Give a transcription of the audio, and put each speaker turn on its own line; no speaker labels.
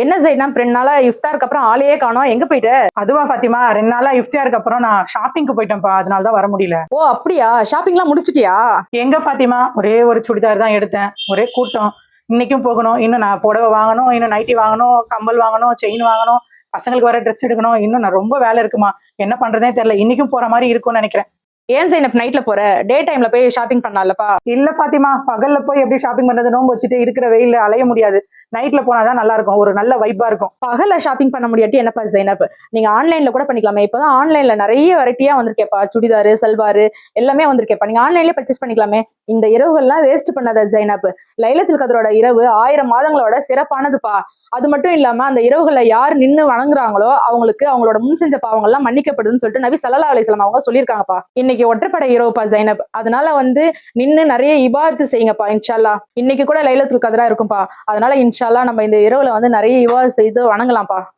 என்ன ஜெய்னப் 2 நாளா இஃப்தாருக்கு அப்புறம் ஆளையே காணோம், எங்க போயிட்ட?
அதுவா ஃபாத்திமா, 2 நாளா இஃப்தியாருக்கு அப்புறம் நான் ஷாப்பிங்க்கு போயிட்டேன்ப்பா. அதனால தான் வர முடியல.
ஓ அப்படியா, ஷாப்பிங்லாம் முடிச்சிட்டியா?
எங்க ஃபாத்திமா, ஒரே ஒரு சுடிதார் தான் எடுத்தேன். ஒரே கூட்டம். இன்னைக்கும் போகணும். இன்னும் நான் புடவை வாங்கணும், இன்னும் நைட்டி வாங்கணும், கம்மல் வாங்கணும், செயின் வாங்கணும், பசங்களுக்கு வேற ட்ரெஸ் எடுக்கணும். இன்னும் நான் ரொம்ப வேலை இருக்குமா. என்ன பண்றதே தெரியல. இன்னைக்கும் போற மாதிரி இருக்கும்னு நினைக்கிறேன்.
ஏன் ஜெய்னப் நைட்ல போற? டே டைம்ல போய் ஷாப்பிங் பண்ணலாம்லப்பா.
இல்ல ஃபாத்திமா, பகல்ல போய் எப்படி ஷாப்பிங் பண்றது? நோன்பு வச்சுட்டு இருக்கிற வெயில்ல அலைய முடியாது. நைட்ல போனாதான் நல்லா இருக்கும். ஒரு நல்ல வைப்பா இருக்கும்.
பகல்ல ஷாப்பிங் பண்ண முடியாட்டி என்னப்பா ஜெய்னப், நீங்க ஆன்லைன்ல கூட பண்ணிக்கலாமே. இப்பதான் ஆன்லைன்ல நிறைய வெரைட்டியா வந்திருக்கேப்பா. சுடிதாரு, சல்வாரு எல்லாமே வந்திருக்கேப்பா. நீங்க ஆன்லைன்லயே பர்ச்சேஸ் பண்ணிக்கலாமே. இந்த இரவுகள்லாம் வேஸ்ட் பண்ணாத ஜெய்னப். லைலத்துல் கத்ரோட இரவு 1000 மாதங்களோட சிறப்பானதுப்பா. அது மட்டும் இல்லாம அந்த இரவுகளை யார் நின்னு வணங்குறாங்களோ அவங்களுக்கு அவங்களோட முன் செஞ்ச பாவங்கள்லாம் மன்னிக்கப்படுதுன்னு சொல்லிட்டு நபி ஸல்லல்லாஹு அலைஹி வஸல்லம் அவங்க சொல்லியிருக்காங்கப்பா. இன்னைக்கு ஒற்றைப்படை இரவுப்பா ஜெய்னப். அதனால நின்னு நிறைய இபாதத்து செய்யுங்கப்பா இன்ஷா அல்லாஹ். இன்னைக்கு கூட லைலத்துல் கத்ரா இருக்கும்பா. அதனால இன்ஷா அல்லாஹ் நம்ம இந்த இரவுல நிறைய இபாதத் செய்து வணங்கலாம்ப்பா.